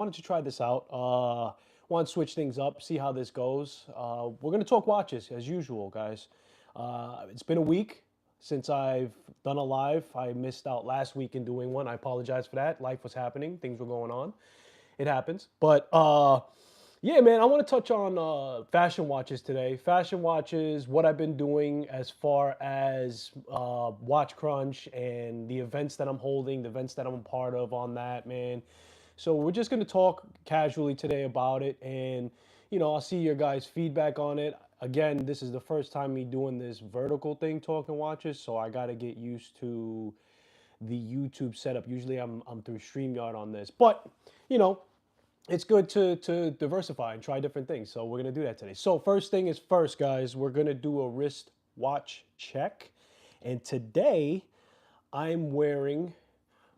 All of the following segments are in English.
wanted to try this out. Want to switch things up, see how this goes. We're gonna talk watches as usual, guys. It's been a week since I've done a live. I missed out last week in doing one. I apologize for that. Life was happening, things were going on. It happens. But yeah, man, I want to touch on fashion watches today. Fashion watches, what I've been doing as far as Watch Crunch and the events that I'm holding, the events that I'm a part of on that, man. So we're just going to talk casually today about it, and I'll see your guys' feedback on it. Again, this is the first time me doing this vertical thing, talking watches, so I got to get used to the YouTube setup. Usually I'm through StreamYard on this, but you know it's good to diversify and try different things. So we're gonna do that today. So first thing is first, guys. We're gonna do a wrist watch check, and today I'm wearing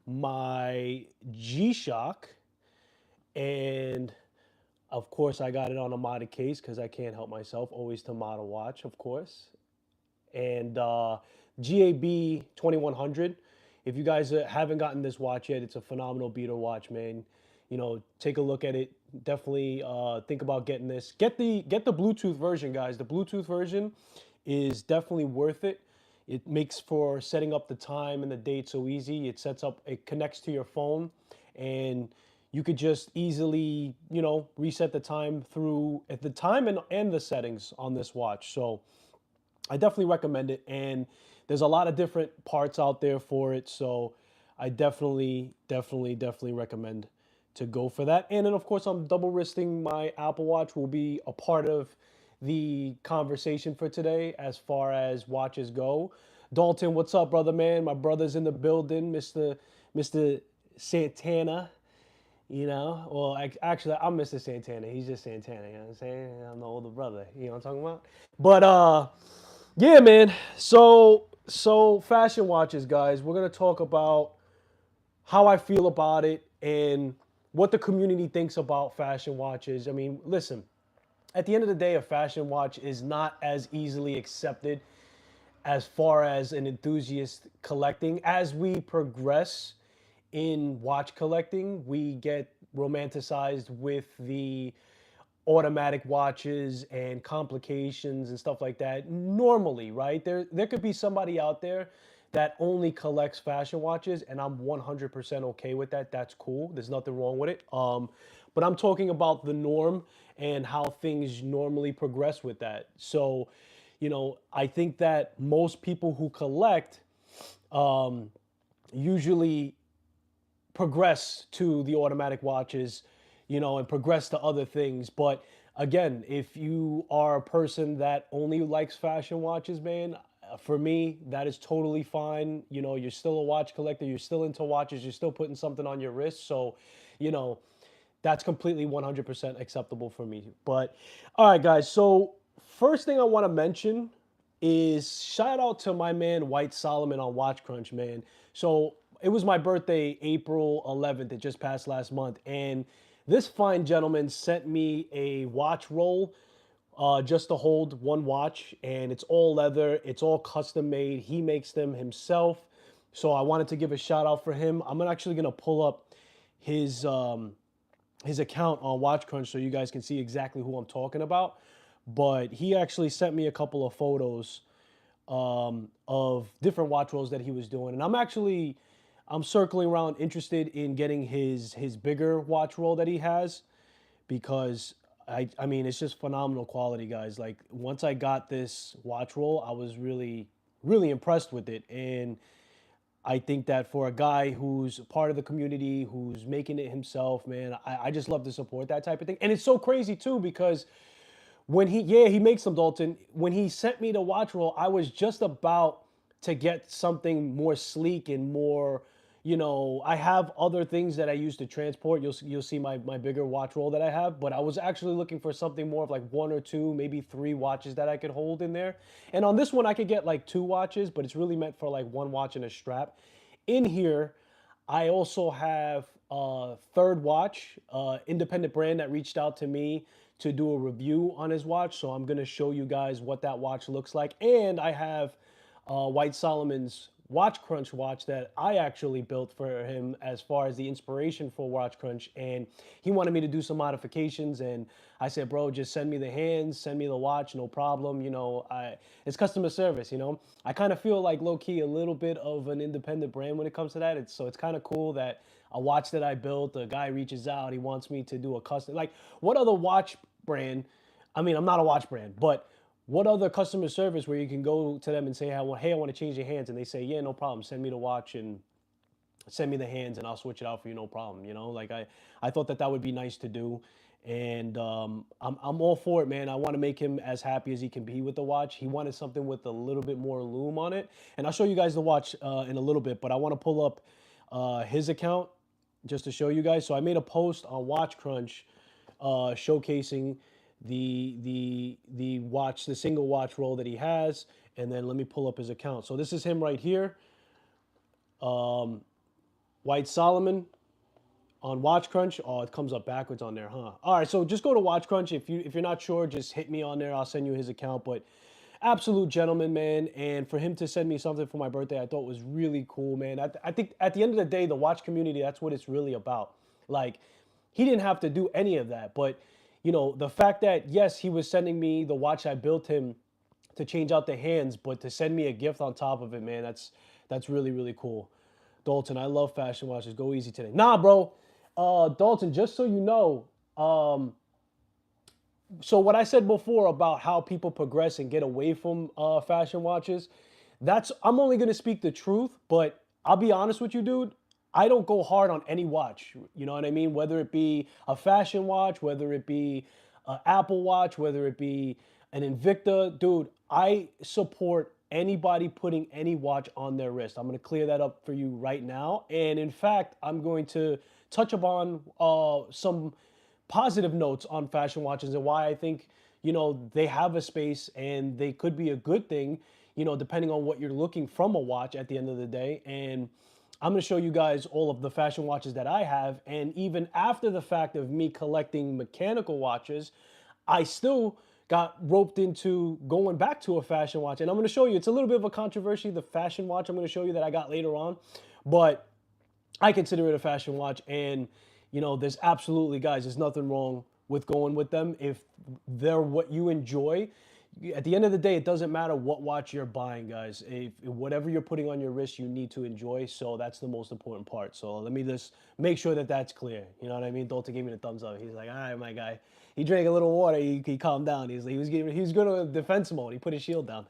my G-Shock, and of course I got it on a modded case because I can't help myself. Always to mod a watch, of course. And GAB 2100. If you guys haven't gotten this watch yet, it's a phenomenal beater watch, man. Take a look at it. Definitely think about getting this. Get the Bluetooth version, guys. The Bluetooth version is definitely worth it. It makes for setting up the time and the date so easy. It connects to your phone, and you could just easily, reset the time through at the time and the settings on this watch. So I definitely recommend it, and there's a lot of different parts out there for it. So I definitely recommend to go for that. And then of course I'm double wristing my Apple Watch. Will be a part of the conversation for today as far as watches go. Dalton, what's up, brother man? My brother's in the building, Mr. Santana. Well, actually, I'm Mr. Santana. He's just Santana. You know what I'm saying? I'm the older brother. You know what I'm talking about? But yeah, man. So fashion watches, guys. We're gonna talk about how I feel about it and what the community thinks about fashion watches. I mean, listen, at the end of the day, a fashion watch is not as easily accepted as far as an enthusiast collecting. As we progress in watch collecting, we get romanticized with the automatic watches and complications and stuff like that normally, right? There could be somebody out there that only collects fashion watches, and I'm 100% okay with that. That's cool. There's nothing wrong with it. But I'm talking about the norm and how things normally progress with that. So, I think that most people who collect usually progress to the automatic watches, and progress to other things. But again, if you are a person that only likes fashion watches, man, for me, that is totally fine. You're still a watch collector, you're still into watches, you're still putting something on your wrist. So, you know, that's completely 100% acceptable for me. But all right, guys. So, first thing I want to mention is shout out to my man White Solomon on Watch Crunch, man. So it was my birthday, April 11th. It just passed last month, and this fine gentleman sent me a watch roll just to hold one watch, and it's all leather. It's all custom made. He makes them himself. So I wanted to give a shout out for him. I'm actually gonna pull up his um, his account on Watch Crunch so you guys can see exactly who I'm talking about. But he actually sent me a couple of photos of different watch rolls that he was doing, and I'm circling around interested in getting his bigger watch roll that he has because I mean it's just phenomenal quality, guys. Like once I got this watch roll, I was really impressed with it, and I think that for a guy who's part of the community, who's making it himself, man, I just love to support that type of thing. And it's so crazy too because he makes them, Dalton. When he sent me the watch roll, I was just about to get something more sleek and more, I have other things that I use to transport. You'll see my bigger watch roll that I have, but I was actually looking for something more of like one or two, maybe three watches that I could hold in there. And on this one, I could get like two watches, but it's really meant for like one watch and a strap. In here, I also have a third watch, independent brand that reached out to me to do a review on his watch. So I'm gonna show you guys what that watch looks like. And I have White Solomon's Watch Crunch watch that I actually built for him as far as the inspiration for Watch Crunch. And he wanted me to do some modifications. And I said, bro, just send me the hands, send me the watch, no problem. It's customer service. I kind of feel like low key a little bit of an independent brand when it comes to that. It's kind of cool that a watch that I built, a guy reaches out, he wants me to do a custom. Like, what other watch brand? I mean, I'm not a watch brand, but what other customer service where you can go to them and say, hey, I want to change your hands, and they say, yeah, no problem, send me the watch and send me the hands, and I'll switch it out for you, no problem. Like I thought that would be nice to do, and I'm all for it, man. I want to make him as happy as he can be with the watch. He wanted something with a little bit more lume on it, and I'll show you guys the watch in a little bit. But I want to pull up his account just to show you guys. So I made a post on Watch Crunch showcasing the watch, the single watch roll that he has, and then let me pull up his account. So this is him right here, White Solomon on Watch Crunch. Oh, it comes up backwards on there, huh? All right, so just go to Watch Crunch. If you're not sure, just hit me on there. I'll send you his account. But absolute gentleman, man. And for him to send me something for my birthday, I thought was really cool, man. I think at the end of the day, the watch community, that's what it's really about. Like, he didn't have to do any of that, but the fact that, yes, he was sending me the watch I built him to change out the hands, but to send me a gift on top of it, man, that's really, really cool. Dalton, I love fashion watches. Go easy today. Nah, bro. Dalton, just so you know, so what I said before about how people progress and get away from fashion watches, I'm only gonna speak the truth, but I'll be honest with you, dude. I don't go hard on any watch. You know what I mean? Whether it be a fashion watch, whether it be an Apple Watch, whether it be an Invicta, dude, I support anybody putting any watch on their wrist. I'm going to clear that up for you right now. And in fact, I'm going to touch upon some positive notes on fashion watches and why I think, they have a space and they could be a good thing, depending on what you're looking from a watch at the end of the day. And I'm going to show you guys all of the fashion watches that I have. And even after the fact of me collecting mechanical watches, I still got roped into going back to a fashion watch. And I'm going to show you, it's a little bit of a controversy, the fashion watch I'm going to show you that I got later on. But I consider it a fashion watch. And, there's absolutely, guys, there's nothing wrong with going with them if they're what you enjoy. At the end of the day, it doesn't matter what watch you're buying, guys. If whatever you're putting on your wrist, you need to enjoy. So that's the most important part. So let me just make sure that that's clear. You know what I mean? Dalton gave me the thumbs up. He's like, all right, my guy. He drank a little water. He calmed down. He was going to defense mode. He put his shield down.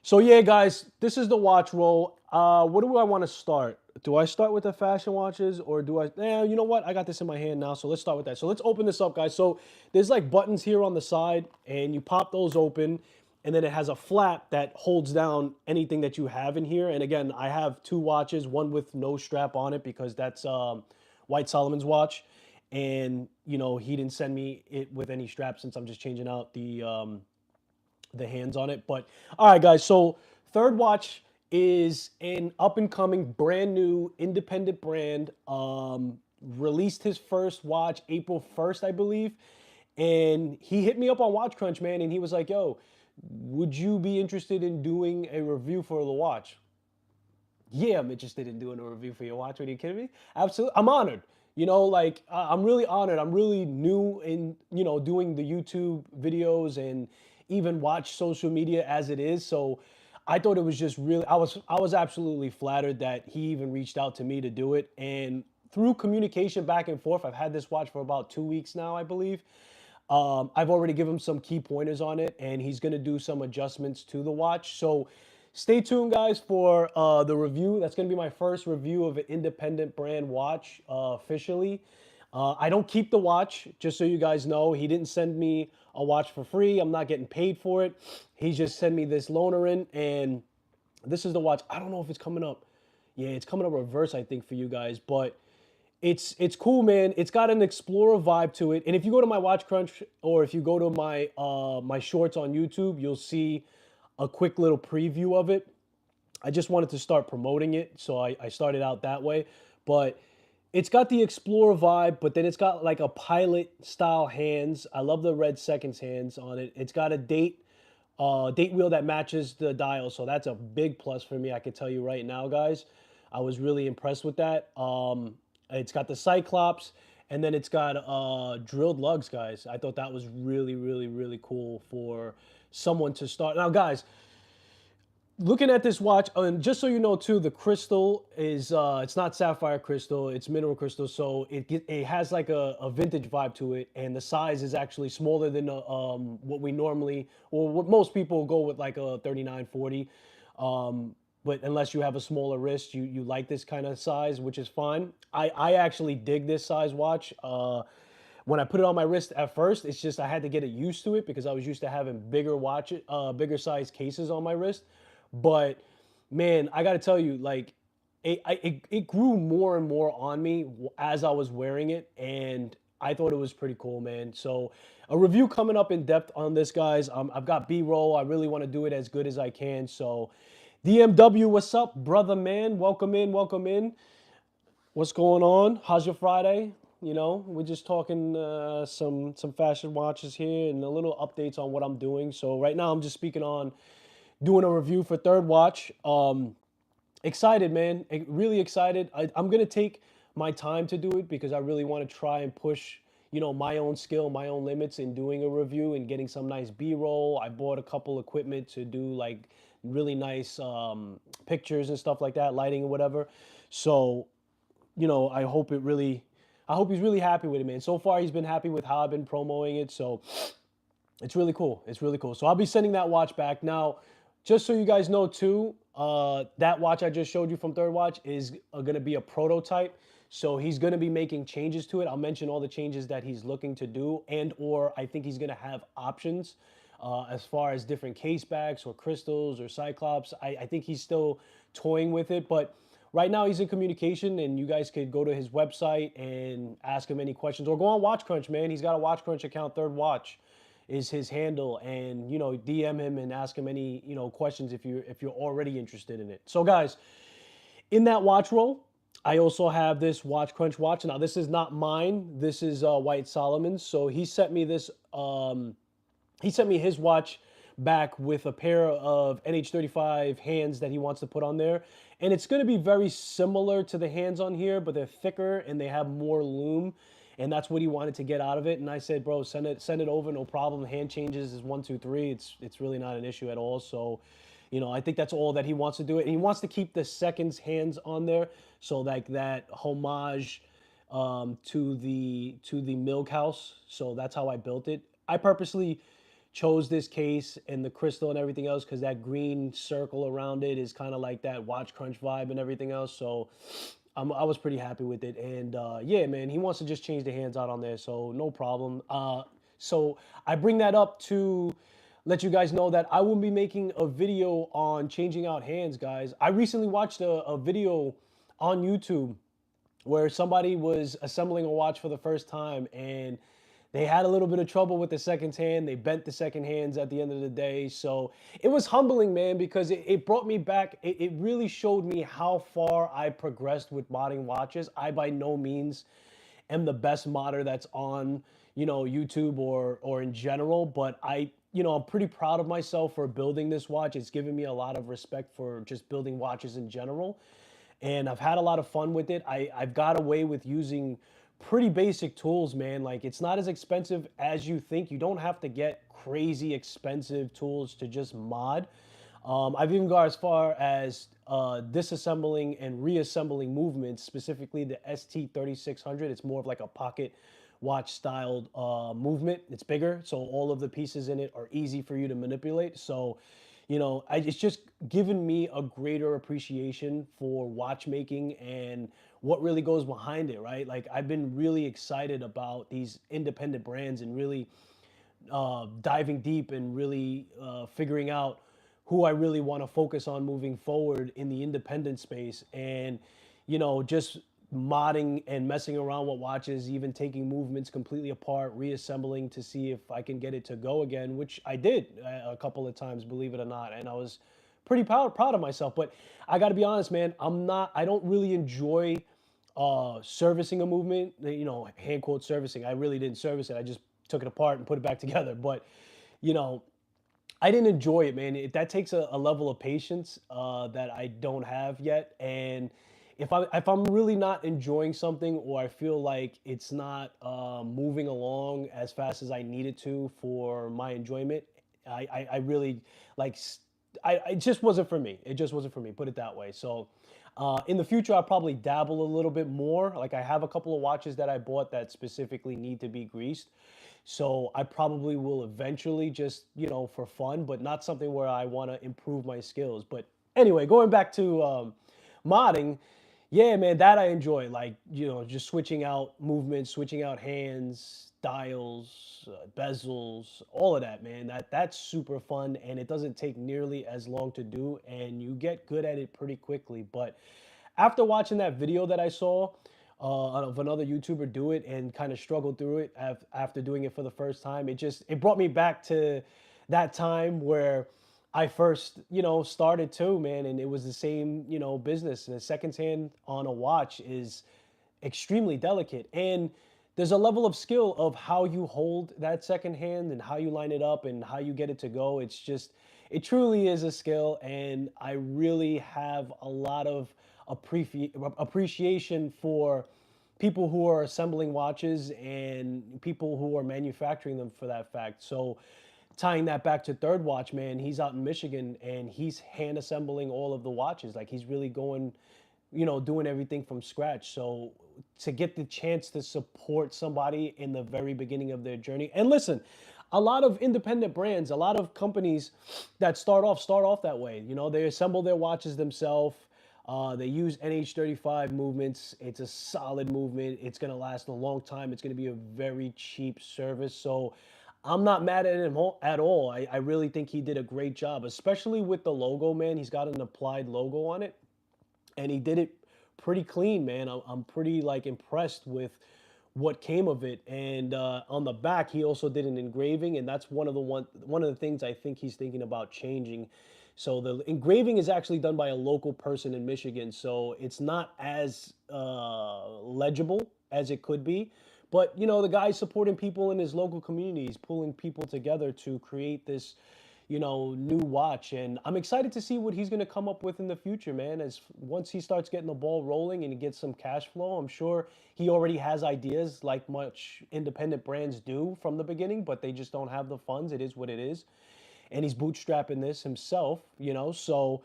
So yeah, guys, this is the watch roll. What do I want to start? Do I start with the fashion watches or do I? You know what? I got this in my hand now, so let's start with that. So let's open this up, guys. So there's like buttons here on the side, and you pop those open, and then it has a flap that holds down anything that you have in here. And again, I have two watches, one with no strap on it because that's White Solomon's watch, and he didn't send me it with any strap since I'm just changing out the hands on it. But all right, guys. So third watch is an up-and-coming, brand new, independent brand. Released his first watch April 1st, I believe. And he hit me up on Watch Crunch, man, and he was like, yo, would you be interested in doing a review for the watch? Yeah, I'm interested in doing a review for your watch. Are you kidding me? Absolutely. I'm honored. I'm really honored. I'm really new in, doing the YouTube videos and even watch social media as it is. So I thought it was just really, I was absolutely flattered that he even reached out to me to do it. And through communication back and forth, I've had this watch for about 2 weeks now, I believe. I've already given him some key pointers on it, and he's going to do some adjustments to the watch. So stay tuned, guys, for the review. That's going to be my first review of an independent brand watch officially. I don't keep the watch, just so you guys know. He didn't send me a watch for free. I'm not getting paid for it. He just sent me this loaner in, and this is the watch. I don't know if it's coming up. Yeah, it's coming up reverse, I think, for you guys, but it's cool, man. It's got an Explorer vibe to it. And if you go to my Watch Crunch or if you go to my my shorts on YouTube, you'll see a quick little preview of it. I just wanted to start promoting it, so I started out that way. But it's got the Explorer vibe, but then it's got like a pilot style hands. I love the red seconds hands on it. It's got a date date wheel that matches the dial. So that's a big plus for me. I can tell you right now, guys. I was really impressed with that. It's got the Cyclops, and then it's got drilled lugs, guys. I thought that was really, really, really cool for someone to start. Now, guys, looking at this watch, and just so you know too, the crystal is it's not sapphire crystal, it's mineral crystal, so it has like a vintage vibe to it, and the size is actually smaller than what we normally, or what most people go with, like a 3940. But unless you have a smaller wrist, you like this kind of size, which is fine. I actually dig this size watch. When I put it on my wrist at first, it's just I had to get it used to it because I was used to having bigger size cases on my wrist. But man, I got to tell you, like, it grew more and more on me as I was wearing it, and I thought it was pretty cool, man. So a review coming up in depth on this, guys. I've got B-roll. I really want to do it as good as I can. So DMW, what's up, brother, man? Welcome in, welcome in. What's going on? How's your Friday? You know, we're just talking some fashion watches here and a little updates on what I'm doing. So right now I'm just speaking on doing a review for Third Watch. Excited, man. Really excited. I'm gonna take my time to do it because I really want to try and push, my own skill, my own limits in doing a review and getting some nice B-roll. I bought a couple equipment to do like really nice pictures and stuff like that, lighting and whatever. So, I hope he's really happy with it, man. So far, he's been happy with how I've been promoting it. So it's really cool. It's really cool. So I'll be sending that watch back. Now, just so you guys know too, that watch I just showed you from Third Watch is going to be a prototype. So he's going to be making changes to it. I'll mention all the changes that he's looking to do, and or I think he's going to have options as far as different case backs or crystals or Cyclops. I think he's still toying with it, but right now he's in communication, and you guys could go to his website and ask him any questions, or go on WatchCrunch, man. He's got a WatchCrunch account. Third Watch is his handle, and DM him and ask him any questions if you're already interested in it. So guys, in that watch roll, I also have this WatchCrunch watch. Now this is not mine. This is White Solomon's. So he sent me this. He sent me his watch back with a pair of NH35 hands that he wants to put on there. And it's going to be very similar to the hands on here, but they're thicker and they have more lume. And that's what he wanted to get out of it. And I said, bro, send it over, no problem. Hand changes is 1, 2, 3. It's really not an issue at all. So, I think that's all that he wants to do. And he wants to keep the seconds hands on there. So like that homage to the Milk House. So that's how I built it. I purposely chose this case and the crystal and everything else because that green circle around it is kind of like that WatchCrunch vibe and everything else. So I was pretty happy with it. And yeah, man, he wants to just change the hands out on there. So no problem. So I bring that up to let you guys know that I will be making a video on changing out hands, guys. I recently watched a video on YouTube where somebody was assembling a watch for the first time, and they had a little bit of trouble with the second hand. They bent the second hands at the end of the day. So it was humbling, man, because it brought me back. It really showed me how far I progressed with modding watches. I by no means am the best modder that's on, YouTube or in general, but I'm pretty proud of myself for building this watch. It's given me a lot of respect for just building watches in general. And I've had a lot of fun with it. I've got away with using pretty basic tools, man. Like, it's not as expensive as you think. You don't have to get crazy expensive tools to just mod. I've even got as far as disassembling and reassembling movements, specifically the ST3600. It's more of like a pocket watch styled movement. It's bigger, so all of the pieces in it are easy for you to manipulate. So, it's just given me a greater appreciation for watchmaking and what really goes behind it, right? Like, I've been really excited about these independent brands and really diving deep and really figuring out who I really want to focus on moving forward in the independent space. And, just modding and messing around with watches, even taking movements completely apart, reassembling to see if I can get it to go again, which I did a couple of times, believe it or not. And I was pretty proud of myself. But I got to be honest, man, I don't really enjoy servicing a movement, hand quote servicing. I really didn't service it. I just took it apart and put it back together. But, you know, I didn't enjoy it, man. That takes a level of patience that I don't have yet. And if I'm really not enjoying something, or I feel like it's not moving along as fast as I need it to for my enjoyment, I really like. It just wasn't for me. It just wasn't for me. Put it that way. So. In the future, I'll probably dabble a little bit more. Like I have a couple of watches that I bought that specifically need to be greased. So I probably will eventually just, for fun, but not something where I want to improve my skills. But anyway, going back to modding, yeah, man, that I enjoy. Like, just switching out movements, switching out hands, dials, bezels, all of that, man. That's super fun, and it doesn't take nearly as long to do, and you get good at it pretty quickly. But after watching that video that I saw of another YouTuber do it and kind of struggled through it after doing it for the first time, it brought me back to that time where I first, started too, man, and it was the same, business. And the second hand on a watch is extremely delicate. And there's a level of skill of how you hold that second hand and how you line it up and how you get it to go. It truly is a skill. And I really have a lot of appreciation for people who are assembling watches and people who are manufacturing them for that fact. So, tying that back to Third Watch, man, he's out in Michigan and he's hand assembling all of the watches. Like he's really going, doing everything from scratch. So to get the chance to support somebody in the very beginning of their journey. And listen, a lot of independent brands, a lot of companies that start off that way. They assemble their watches themselves. They use NH35 movements. It's a solid movement. It's going to last a long time. It's going to be a very cheap service. So I'm not mad at him at all. I really think he did a great job, especially with the logo, man. He's got an applied logo on it, and he did it pretty clean, man. I'm pretty like impressed with what came of it. And on the back, he also did an engraving, and that's one of the things I think he's thinking about changing. So the engraving is actually done by a local person in Michigan, so it's not as legible as it could be. But the guy's supporting people in his local communities, pulling people together to create this new watch. And I'm excited to see what he's going to come up with in the future, man. As once he starts getting the ball rolling and he gets some cash flow, I'm sure he already has ideas like much independent brands do from the beginning, but they just don't have the funds. It is what it is. And he's bootstrapping this himself, so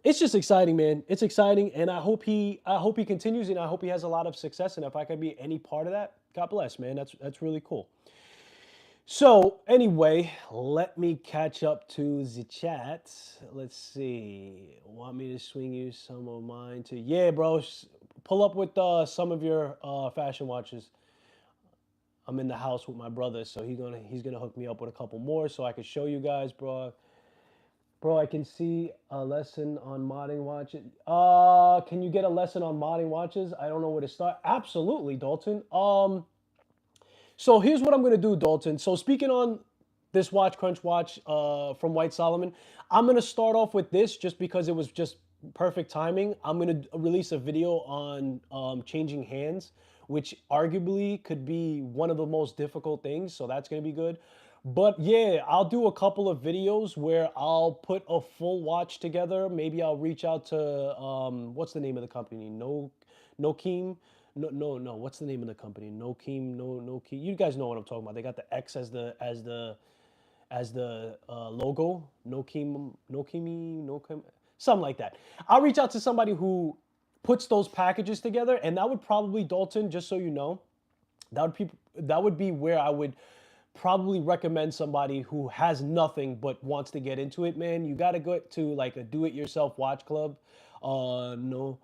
it's just exciting, man. It's exciting, and I hope he continues, and I hope he has a lot of success. And if I can be any part of that, God bless, man. That's really cool. So anyway, let me catch up to the chat. Let's see. Want me to swing you some of mine too? Yeah, bro. Pull up with some of your fashion watches. I'm in the house with my brother, so he's gonna hook me up with a couple more so I can show you guys, bro. Bro, I can see a lesson on modding watches. Can you get a lesson on modding watches? I don't know where to start. Absolutely, Dalton. So here's what I'm gonna do, Dalton. So speaking on this Watch Crunch watch from White Solomon, I'm gonna start off with this just because it was just perfect timing. I'm gonna release a video on changing hands, which arguably could be one of the most difficult things. So that's gonna be good. But yeah, I'll do a couple of videos where I'll put a full watch together. Maybe I'll reach out to what's the name of the company? Nokeem. No. What's the name of the company? Nokeem. No Key. You guys know what I'm talking about. They got the X as the logo. Nokeem, something like that. I'll reach out to somebody who puts those packages together, and that would probably, Dalton, just so you know, that would be where I would probably recommend somebody who has nothing but wants to get into it, man. You got to go to like a do-it-yourself watch club. No,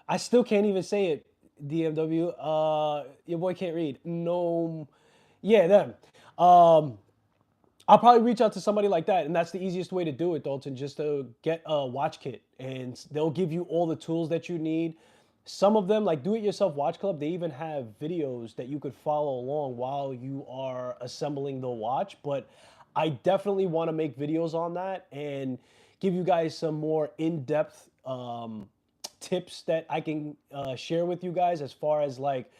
I still can't even say it. DMW. Your boy can't read. No, yeah, them. Um, I'll probably reach out to somebody like that, and that's the easiest way to do it, Dalton. Just to get a watch kit, and they'll give you all the tools that you need. Some of them, like Do It Yourself Watch Club, they even have videos that you could follow along while you are assembling the watch. But I definitely want to make videos on that and give you guys some more in-depth tips that I can share with you guys as far as like,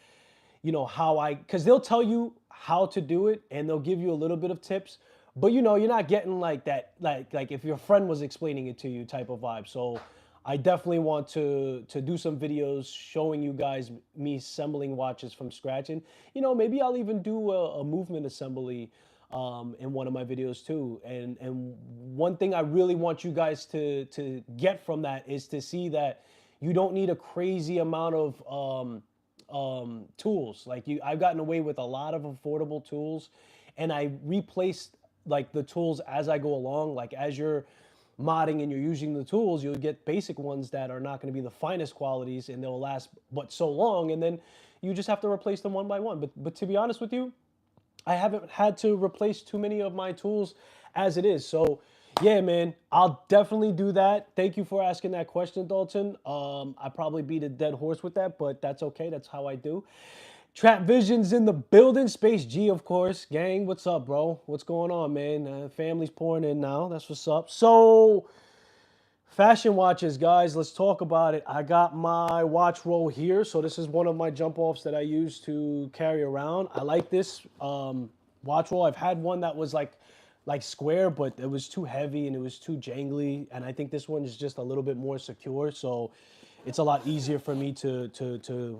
because they'll tell you how to do it and they'll give you a little bit of tips. but you know, you're not getting like that, like if your friend was explaining it to you type of vibe. So I definitely want to do some videos showing you guys me assembling watches from scratch, and you know, maybe I'll even do a movement assembly in one of my videos too. And one thing I really want you guys to get from that is to see that you don't need a crazy amount of tools. Like I've gotten away with a lot of affordable tools, and I replaced like the tools as I go along. Like as you're modding and you're using the tools, you'll get basic ones that are not going to be the finest qualities, and they'll last but so long. And then you just have to replace them one by one. But to be honest with you, I haven't had to replace too many of my tools as it is. So yeah, man, I'll definitely do that. Thank you for asking that question, Dalton. I probably beat a dead horse with that, but that's okay. That's how I do. Trap Vision's in the building. Space G, of course. Gang, what's up, bro? What's going on, man? Family's pouring in now. That's what's up. So, fashion watches, guys. Let's talk about it. I got my watch roll here. So this is one of my jump offs that I use to carry around. I like this watch roll. I've had one that was like square, but it was too heavy and it was too jangly. And I think this one is just a little bit more secure. So it's a lot easier for me to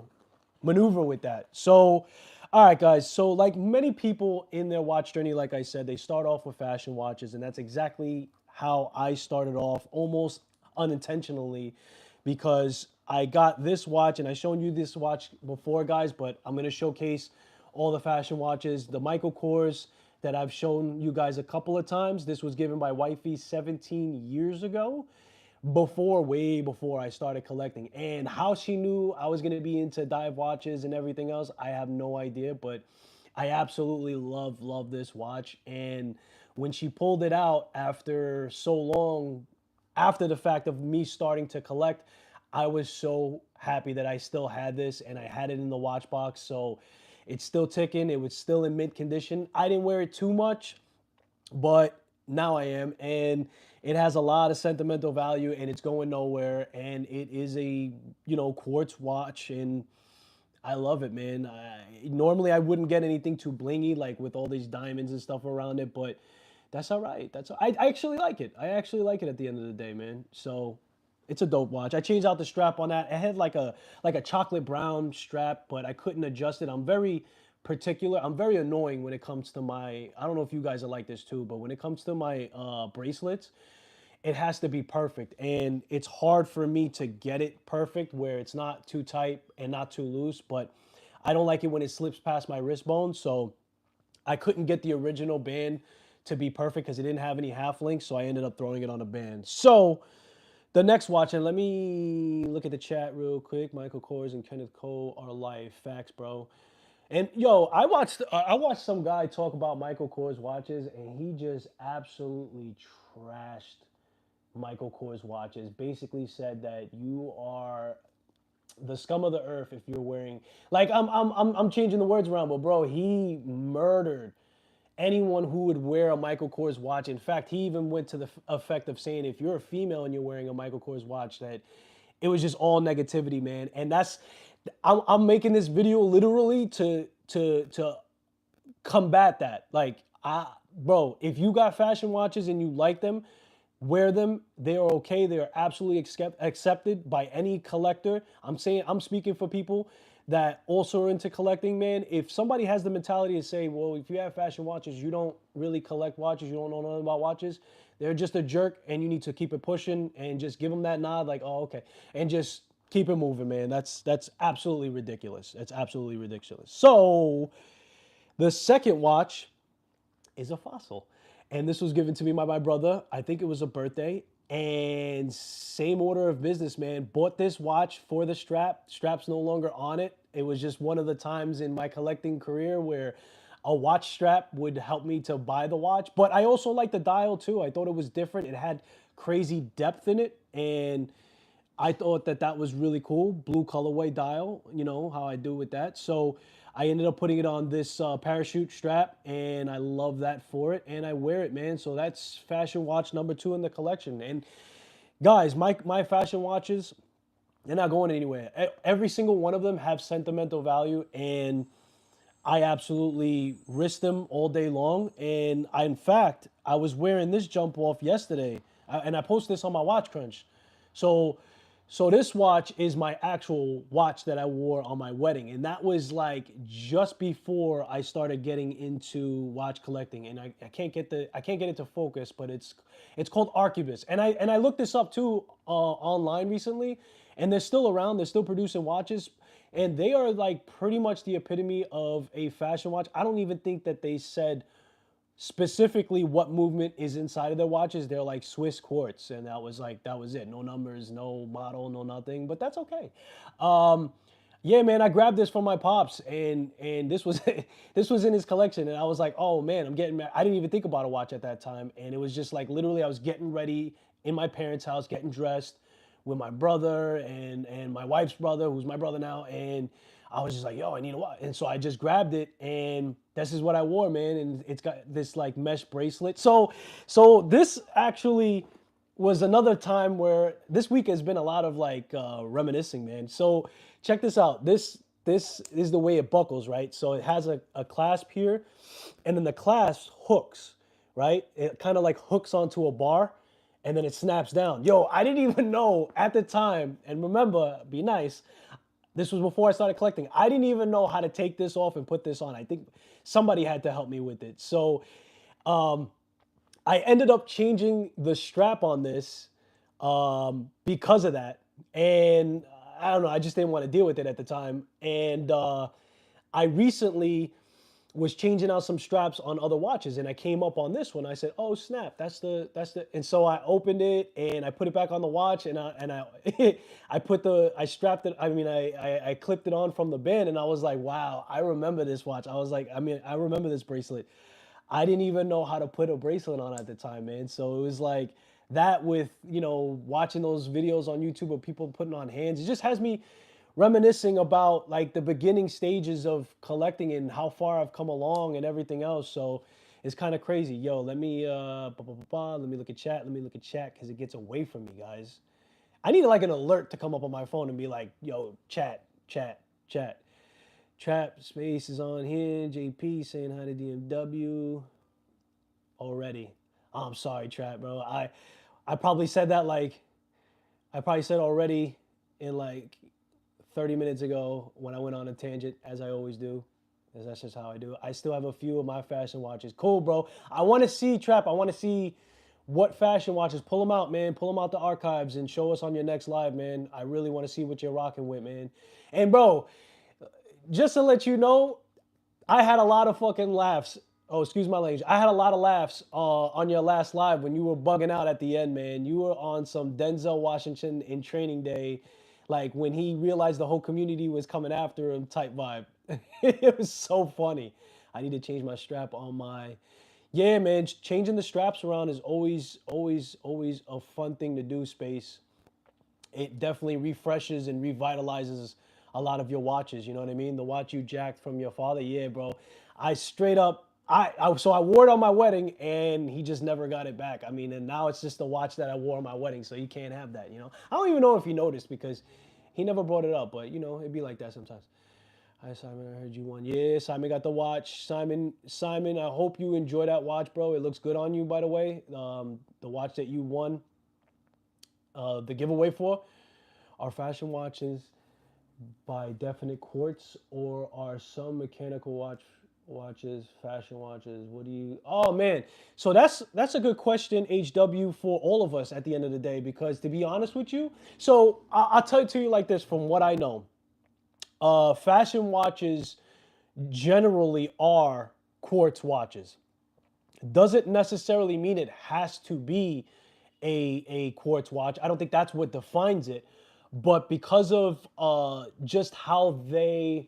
maneuver with that. So, all right, guys. So, like many people in their watch journey, like I said, they start off with fashion watches, and that's exactly how I started off, almost unintentionally, because I got this watch, and I shown you this watch before, guys. But I'm gonna showcase all the fashion watches, the Michael Kors that I've shown you guys a couple of times. This was given by Wifey 17 years ago, way before I started collecting. And how she knew I was going to be into dive watches and everything else, I have no idea. But I absolutely love this watch. And when she pulled it out after so long, after the fact of me starting to collect, I was so happy that I still had this and I had it in the watch box. So it's still ticking. It was still in mint condition. I didn't wear it too much, but now I am, and it has a lot of sentimental value, and it's going nowhere, and it is a quartz watch, and I love it, man. Normally I wouldn't get anything too blingy like with all these diamonds and stuff around it, but that's all right. I actually like it. I actually like it at the end of the day, man. So it's a dope watch. I changed out the strap on that. It had like a chocolate brown strap, but I couldn't adjust it. I'm very particular. I'm very annoying when it comes to my. I don't know if you guys are like this too, but when it comes to my bracelets, it has to be perfect, and it's hard for me to get it perfect where it's not too tight and not too loose. But I don't like it when it slips past my wrist bone, so I couldn't get the original band to be perfect because it didn't have any half links, so I ended up throwing it on a band. So the next watch, and let me look at the chat real quick. Michael Kors and Kenneth Cole are life. Facts, bro. And yo, I watched some guy talk about Michael Kors watches, and he just absolutely trashed Michael Kors watches. Basically said that you are the scum of the earth if you're wearing, like, I'm changing the words around, but bro, he murdered anyone who would wear a Michael Kors watch. In fact, he even went to the effect of saying if you're a female and you're wearing a Michael Kors watch, that it was just all negativity, man. And I'm making this video literally to combat that. Like, bro, if you got fashion watches and you like them, wear them. They are okay. They are absolutely accepted by any collector. I'm speaking for people that also are into collecting, man. If somebody has the mentality to say, well, if you have fashion watches, you don't really collect watches, you don't know nothing about watches, they're just a jerk, and you need to keep it pushing and just give them that nod, like, oh, okay, and just keep it moving, man. That's absolutely ridiculous. It's absolutely ridiculous. So the second watch is a fossil. And this was given to me by my brother. I think it was a birthday. And same order of business, man. Bought this watch for the strap. Strap's no longer on it. It was just one of the times in my collecting career where a watch strap would help me to buy the watch. But I also like the dial too. I thought it was different. It had crazy depth in it. And I thought that that was really cool. Blue colorway dial, you know how I do with that. So I ended up putting it on this parachute strap, and I love that for it, and I wear it, man. So that's fashion watch number 2 in the collection. And guys, my fashion watches, they're not going anywhere. Every single one of them have sentimental value, and I absolutely risk them all day long. And in fact, I was wearing this jump off yesterday, and I posted this on my Watch Crunch. So, so this watch is my actual watch that I wore on my wedding, and that was like just before I started getting into watch collecting. And I can't get it to focus, but it's called Arcubus, and I looked this up too online recently, and they're still around. They're still producing watches, and they are like pretty much the epitome of a fashion watch. I don't even think that they said specifically what movement is inside of their watches. They're like Swiss quartz, and that was it. No numbers, no model, no nothing. But that's okay. Um, yeah, man, I grabbed this from my pops, and this was this was in his collection, and I was like, oh man, I'm getting. I didn't even think about a watch at that time, and it was just like literally, I was getting ready in my parents' house, getting dressed with my brother and my wife's brother, who's my brother now, and I was just like, yo, I need a watch. And so I just grabbed it, and this is what I wore, man. And it's got this like mesh bracelet. So this actually was another time where this week has been a lot of like reminiscing, man. So check this out. This is the way it buckles, right? So it has a clasp here, and then the clasp hooks, right? It kind of like hooks onto a bar, and then it snaps down. Yo, I didn't even know at the time, and remember, be nice. This was before I started collecting. I didn't even know how to take this off and put this on. I think somebody had to help me with it. So I ended up changing the strap on this because of that. And I don't know, I just didn't want to deal with it at the time. And I recently was changing out some straps on other watches, and I came up on this one. I said, "Oh snap, that's the." And so I opened it and I put it back on the watch, and I I strapped it. I mean, I clipped it on from the band, and I was like, "Wow, I remember this watch." I was like, I mean, I remember this bracelet. I didn't even know how to put a bracelet on at the time, man. So it was like that with, watching those videos on YouTube of people putting on hands. It just has me reminiscing about like the beginning stages of collecting and how far I've come along and everything else. So it's kind of crazy. Yo, let me look at chat. Let me look at chat because it gets away from me, guys. I need like an alert to come up on my phone and be like, yo, chat, chat, chat. Trap Space is on here. JP saying hi to DMW already. Oh, I'm sorry, Trap, bro. I probably said that like I probably said already in like 30 minutes ago when I went on a tangent, as I always do. Because that's just how I do. I still have a few of my fashion watches. Cool, bro. I want to see, Trap. I want to see what fashion watches. Pull them out, man. Pull them out the archives and show us on your next live, man. I really want to see what you're rocking with, man. And, bro, just to let you know, I had a lot of fucking laughs. Oh, excuse my language. I had a lot of laughs on your last live when you were bugging out at the end, man. You were on some Denzel Washington in Training Day, like when he realized the whole community was coming after him type vibe. It was so funny. I need to change my strap on my. Yeah, man. Changing the straps around is always, always, always a fun thing to do, Space. It definitely refreshes and revitalizes a lot of your watches. You know what I mean? The watch you jacked from your father, yeah, bro. I straight up, so I wore it on my wedding, and he just never got it back. I mean, and now it's just the watch that I wore on my wedding, so you can't have that. I don't even know if he noticed because he never brought it up, but it'd be like that sometimes. Hi Simon, I heard you won. Yeah, Simon got the watch. Simon, I hope you enjoy that watch, bro. It looks good on you, by the way. The watch that you won the giveaway for are fashion watches by Definite Quartz, or are some mechanical watches fashion watches? What do you? Oh man, so that's a good question, HW, for all of us at the end of the day. Because to be honest with you, so I'll tell it to you like this from what I know. Fashion watches generally are quartz watches. Doesn't necessarily mean it has to be a quartz watch. I don't think that's what defines it. But because of just how they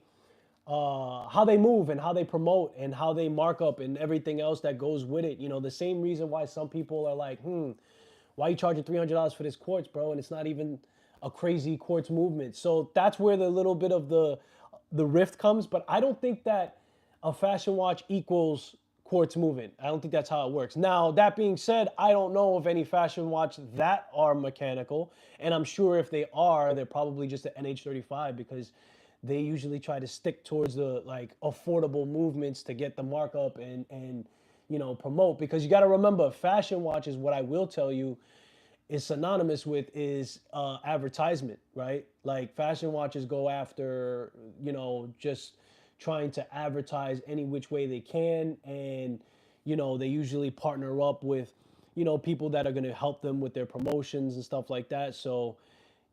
move and how they promote and how they mark up and everything else that goes with it, the same reason why some people are like, why are you charging $300 for this quartz, bro? And it's not even a crazy quartz movement. So that's where the little bit of the rift comes. But I don't think that a fashion watch equals quartz movement. I don't think that's how it works. Now, that being said, I don't know of any fashion watch that are mechanical. And I'm sure if they are, they're probably just an NH35 because they usually try to stick towards the like affordable movements to get the markup and promote, because you got to remember, fashion watches, what I will tell you, is synonymous with is advertisement, right? Like fashion watches go after, just trying to advertise any which way they can. And, they usually partner up with, people that are going to help them with their promotions and stuff like that. So,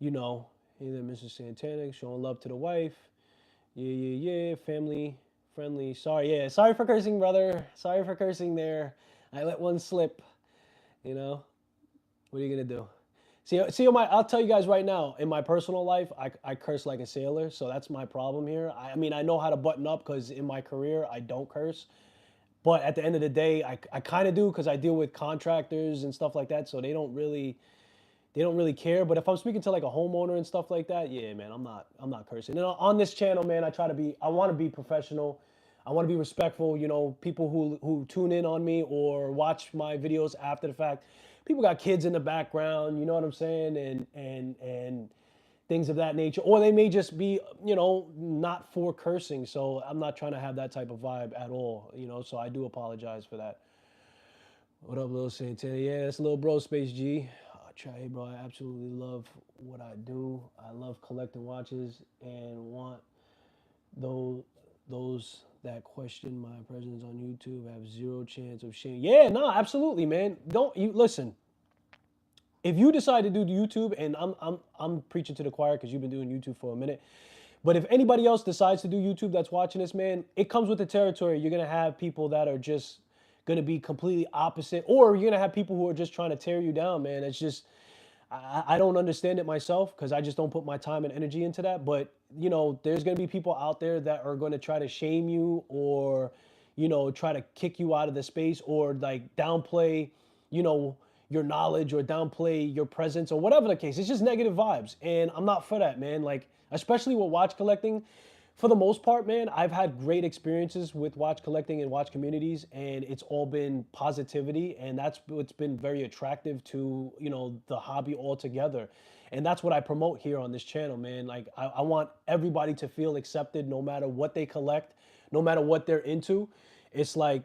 hey there, Mr. Santana, showing love to the wife. Yeah, yeah, yeah, family friendly. Sorry, yeah, sorry for cursing, brother. Sorry for cursing there. I let one slip, you know. What are you gonna do? See, I'll tell you guys right now. In my personal life, I curse like a sailor, so that's my problem here. I mean, I know how to button up because in my career I don't curse, but at the end of the day, I kind of do because I deal with contractors and stuff like that, so they don't really care. But if I'm speaking to like a homeowner and stuff like that, yeah, man, I'm not cursing. And on this channel, man, I want to be professional. I want to be respectful. People who tune in on me or watch my videos after the fact, people got kids in the background. You know what I'm saying? And things of that nature, or they may just be, not for cursing. So I'm not trying to have that type of vibe at all. So I do apologize for that. What up, Lil Santana? Yeah, it's Lil Bro Space G. Try, bro. I absolutely love what I do. I love collecting watches and want those those that question my presence on YouTube have zero chance of shame. Yeah, no, absolutely, man. Don't you listen. If you decide to do YouTube, and I'm preaching to the choir because you've been doing YouTube for a minute, but if anybody else decides to do YouTube that's watching this, man, it comes with the territory. You're gonna have people that are just gonna be completely opposite, or you're gonna have people who are just trying to tear you down, man. It's just I don't understand it myself because I just don't put my time and energy into that. But there's gonna be people out there that are gonna try to shame you, or try to kick you out of the space, or like downplay, you know, your knowledge, or downplay your presence, or whatever the case. It's just negative vibes, and I'm not for that, man. Like, especially with watch collecting, for the most part, man, I've had great experiences with watch collecting and watch communities, and it's all been positivity, and that's what's been very attractive to the hobby altogether. And that's what I promote here on this channel, man. Like, I want everybody to feel accepted, no matter what they collect, no matter what they're into. It's like,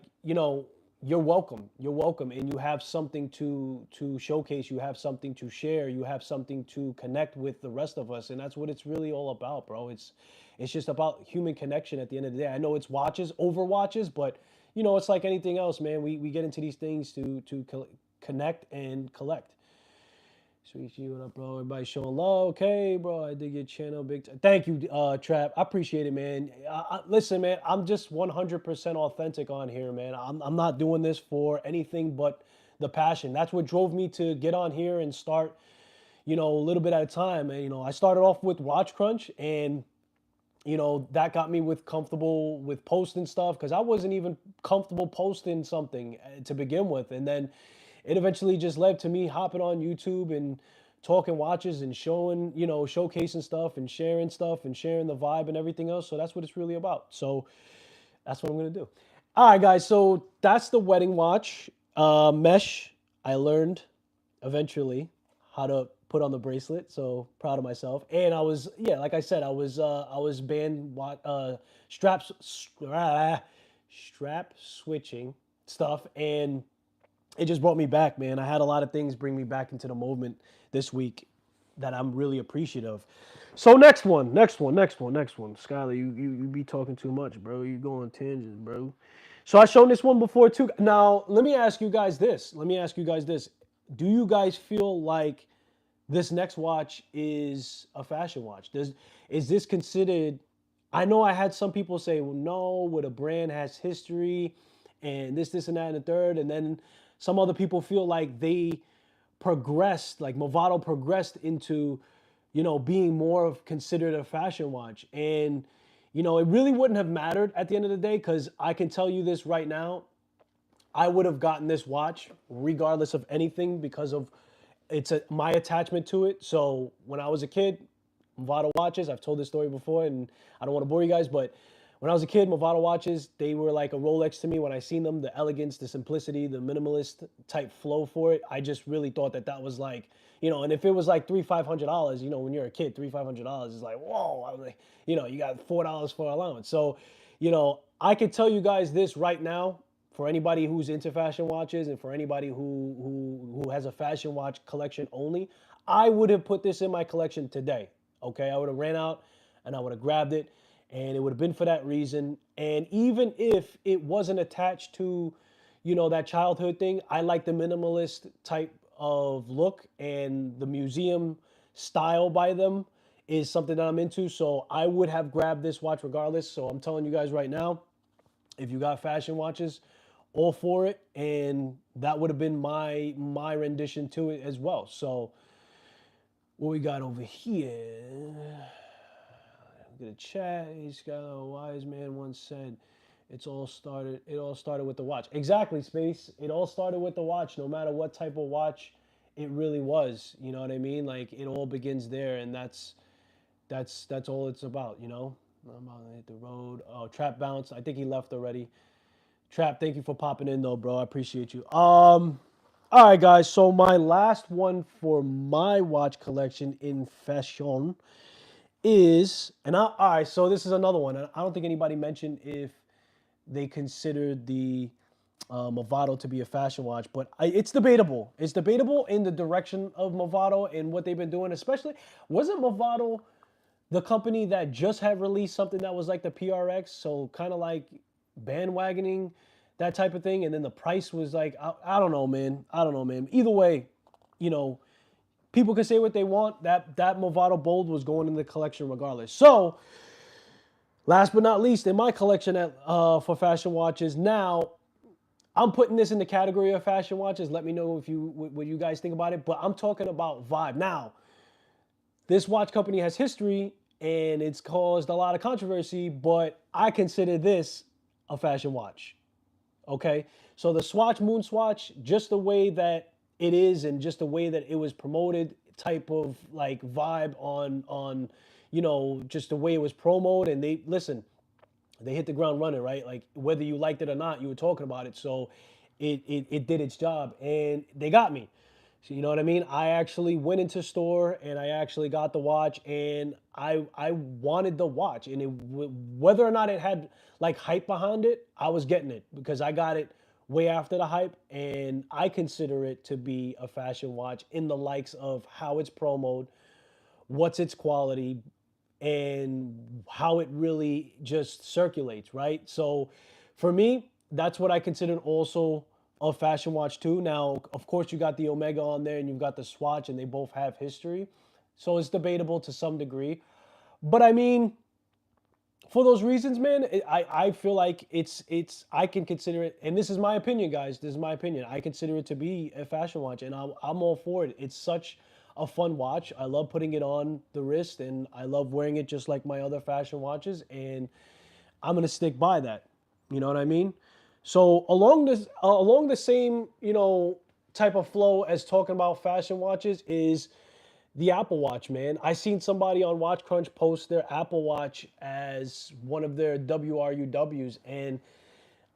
you're welcome. You're welcome, and you have something to showcase. You have something to share. You have something to connect with the rest of us, and that's what it's really all about, bro. It's just about human connection at the end of the day. I know it's watches over watches, but it's like anything else, man. We get into these things to connect and collect. Sweet G, what up, bro? Everybody showing love. Okay, bro. I dig your channel. Big thank you, Trap. I appreciate it, man. Listen, man, I'm just 100% authentic on here, man. I'm not doing this for anything but the passion. That's what drove me to get on here and start, a little bit at a time. And, I started off with Watch Crunch, and, that got me comfortable with posting stuff, because I wasn't even comfortable posting something to begin with. And then it eventually just led to me hopping on YouTube and talking watches and showcasing stuff and sharing the vibe and everything else. So that's what it's really about. So that's what I'm going to do. All right, guys. So that's the wedding watch. Mesh, I learned eventually how to put on the bracelet. So proud of myself. And I was, yeah, like I said, I was banned strap switching stuff, and it just brought me back, man. I had a lot of things bring me back into the movement this week that I'm really appreciative. So next one. Skylar, you be talking too much, bro. You go on tangents, bro. So I shown this one before too. Now let me ask you guys this. Do you guys feel like this next watch is a fashion watch? Is this considered? I know I had some people say, well, no, what a brand has history, and this, and that, and the third, and then some other people feel like they progressed, like Movado progressed into, being more of considered a fashion watch. And, it really wouldn't have mattered at the end of the day, because I can tell you this right now, I would have gotten this watch regardless of anything, because of my attachment to it. So when I was a kid, Movado watches, I've told this story before, and I don't want to bore you guys, but When I was a kid, Movado watches, they were like a Rolex to me. When I seen them, the elegance, the simplicity, the minimalist type flow for it, I just really thought that that was like, and if it was like $500, when you're a kid, $500 is like, whoa, I was like, you got $4 for allowance. So, I could tell you guys this right now, for anybody who's into fashion watches and for anybody who has a fashion watch collection only, I would have put this in my collection today. Okay, I would have ran out and I would have grabbed it, and it would have been for that reason. And even if it wasn't attached to, that childhood thing, I like the minimalist type of look, and the museum style by them is something that I'm into. So I would have grabbed this watch regardless. So I'm telling you guys right now, if you got fashion watches, all for it, and that would have been my rendition to it as well. So what we got over here? Get a chat. He's got a wise man once said, It all started with the watch." Exactly, Space. It all started with the watch. No matter what type of watch it really was, you know what I mean? Like, it all begins there, and that's all it's about, I'm about to hit the road. Oh, Trap Bounce. I think he left already. Trap, thank you for popping in though, bro. I appreciate you. All right, guys. So my last one for my watch collection in fashion is, all right, so this is another one. I don't think anybody mentioned if they considered the Movado to be a fashion watch, but it's debatable. It's debatable in the direction of Movado and what they've been doing. Especially, wasn't Movado the company that just had released something that was like the PRX, so kind of like bandwagoning that type of thing, and then the price was like, I don't know, man. I don't know, man. Either way, you know, people can say what they want. That Movado Bold was going in the collection regardless. So, last but not least, in my collection for fashion watches, now I'm putting this in the category of fashion watches. Let me know what you guys think about it. But I'm talking about Vibe. Now, this watch company has history and it's caused a lot of controversy, but I consider this a fashion watch. Okay, so the Swatch Moon Swatch, just the way that it is and just the way that it was promoted, type of like vibe on just the way it was promoted, and they hit the ground running, right? Like, whether you liked it or not, you were talking about it, so it did its job, and they got me. So, you know what I mean? I actually went into store and I actually got the watch, and I wanted the watch, and whether or not it had like hype behind it, I was getting it because I got it way after the hype, and I consider it to be a fashion watch in the likes of how it's promoted, what's its quality, and how it really just circulates, right? So for me, that's what I consider also a fashion watch too. Now, of course, you got the Omega on there and you've got the Swatch, and they both have history. So it's debatable to some degree. But I mean, for those reasons, man, I feel like I can consider it, and this is my opinion, guys. This is my opinion. I consider it to be a fashion watch, and I'm all for it. It's such a fun watch. I love putting it on the wrist, and I love wearing it just like my other fashion watches, and I'm gonna stick by that. You know what I mean? So along the same type of flow as talking about fashion watches is the Apple Watch, man. I seen somebody on Watch Crunch post their Apple Watch as one of their WRUWs, and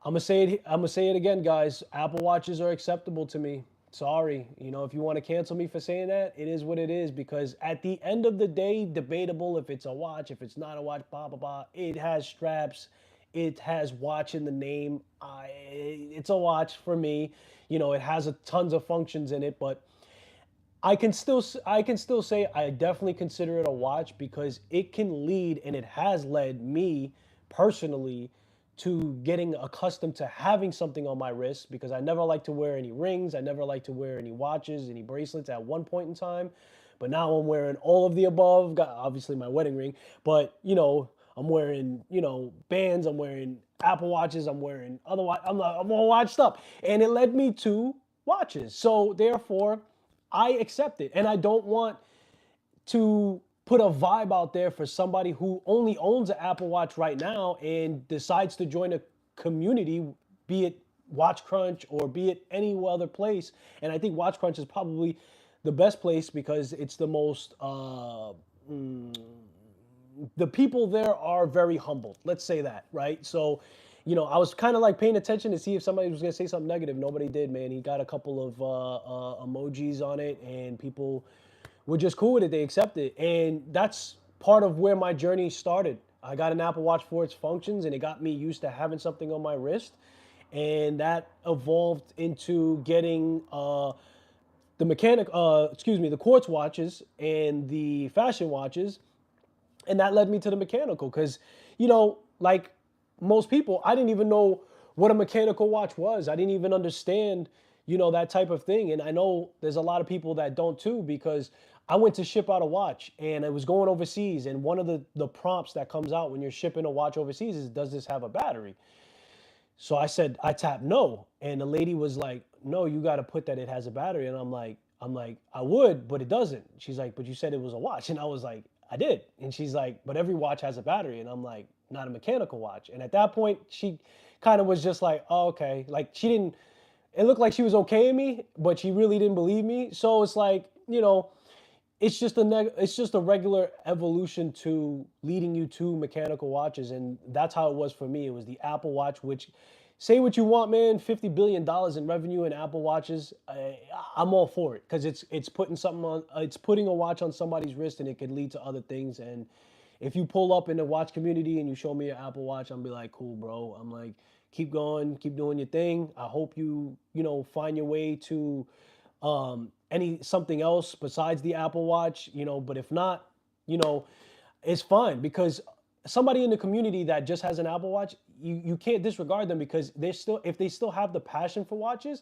I'm gonna say it again, guys. Apple Watches are acceptable to me. Sorry, if you want to cancel me for saying that, it is what it is. Because at the end of the day, debatable if it's a watch, if it's not a watch, blah blah blah. It has straps, it has watch in the name. It's a watch for me. It has tons of functions in it, but I can still say I definitely consider it a watch because it can lead, and it has led me personally to getting accustomed to having something on my wrist, because I never like to wear any rings, I never like to wear any watches, any bracelets at one point in time. But now I'm wearing all of the above. Got obviously my wedding ring, but I'm wearing bands, I'm wearing Apple Watches, I'm wearing I'm all watched up, and it led me to watches. So therefore, I accept it, and I don't want to put a vibe out there for somebody who only owns an Apple Watch right now and decides to join a community, be it Watch Crunch or be it any other place. And I think Watch Crunch is probably the best place because it's the most the people there are very humbled. Let's say that, right? So, I was kind of like paying attention to see if somebody was gonna say something negative. Nobody did, man. He got a couple of emojis on it, and people were just cool with it. They accepted it, and that's part of where my journey started. I got an Apple Watch for its functions, and it got me used to having something on my wrist, and that evolved into getting the quartz watches and the fashion watches, and that led me to the mechanical because, like most people, I didn't even know what a mechanical watch was. I didn't even understand, that type of thing. And I know there's a lot of people that don't too, because I went to ship out a watch and it was going overseas. And one of the prompts that comes out when you're shipping a watch overseas is, does this have a battery? So I tapped no, and the lady was like, "No, you got to put that it has a battery." And I'm like, I would, but it doesn't. She's like, "But you said it was a watch," and I was like, "I did." And she's like, "But every watch has a battery," and I'm like, "Not a mechanical watch." And at that point, she kind of was just like, "Oh, okay." Like she didn't. It looked like she was okay with me, but she really didn't believe me. So it's like, it's just a regular evolution to leading you to mechanical watches, and that's how it was for me. It was the Apple Watch, which, say what you want, man, $50 billion in revenue in Apple Watches. I'm all for it because it's putting a watch on somebody's wrist, and it could lead to other things. And if you pull up in the watch community and you show me your Apple Watch, I'm be like, cool, bro. I'm like, keep going, keep doing your thing. I hope find your way to any something else besides the Apple Watch, but if not, you know, it's fine, because somebody in the community that just has an Apple Watch, you can't disregard them, because they're still, if they still have the passion for watches,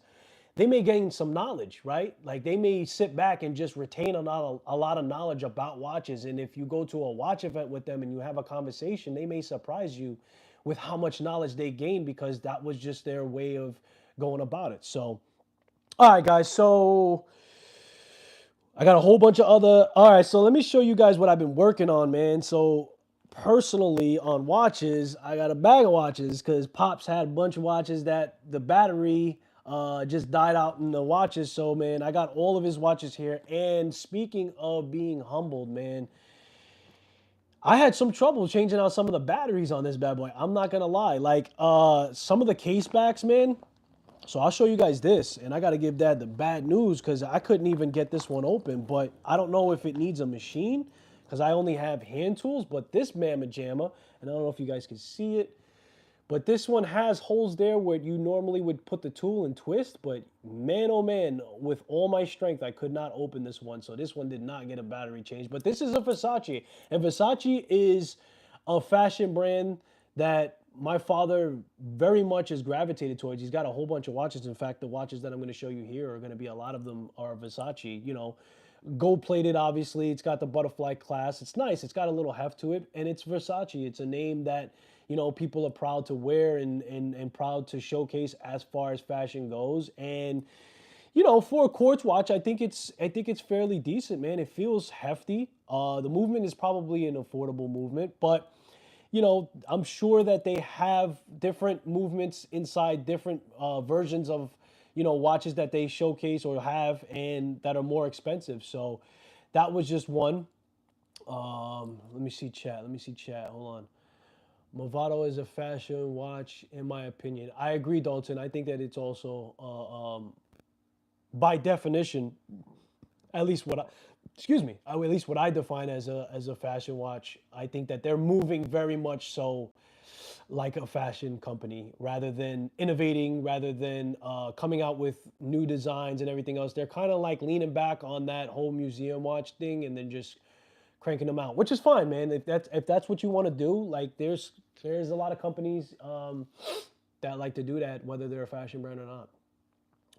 they may gain some knowledge, right? Like they may sit back and just retain a lot of knowledge about watches. And if you go to a watch event with them and you have a conversation, they may surprise you with how much knowledge they gain, because that was just their way of going about it. So, all right, guys. So I got a whole bunch of other. All right, so let me show you guys what I've been working on, man. So personally, on watches, I got a bag of watches because Pops had a bunch of watches that the battery just died out in the watches. So, man, I got all of his watches here. And speaking of being humbled, man, I had some trouble changing out some of the batteries on this bad boy. I'm not gonna lie. Like some of the case backs, man. So I'll show you guys this, and I got to give Dad the bad news because I couldn't even get this one open. But I don't know if it needs a machine because I only have hand tools. But this Mamma Jamma, and I don't know if you guys can see it, but this one has holes there where you normally would put the tool and twist. But man, oh man, with all my strength, I could not open this one. So this one did not get a battery change. But this is a Versace, and Versace is a fashion brand that my father very much is gravitated towards. He's got a whole bunch of watches. In fact, the watches that I'm going to show you here are going to be, a lot of them are Versace, gold plated, obviously. It's got the butterfly clasp. It's nice. It's got a little heft to it, and it's Versace. It's a name that, people are proud to wear, and proud to showcase as far as fashion goes. And, for a quartz watch, I think it's fairly decent, man. It feels hefty. The movement is probably an affordable movement, but I'm sure that they have different movements inside different versions of, watches that they showcase or have, and that are more expensive. So that was just one. Let me see chat. Let me see chat. Hold on. Movado is a fashion watch, in my opinion. I agree, Dalton. I think that it's also, by definition, at least what I, excuse me, at least what I define as a fashion watch. I think that they're moving very much so like a fashion company, rather than innovating, rather than coming out with new designs and everything else. They're kind of like leaning back on that whole museum watch thing, and then just cranking them out, which is fine, man. If that's what you want to do, like there's a lot of companies that like to do that, whether they're a fashion brand or not.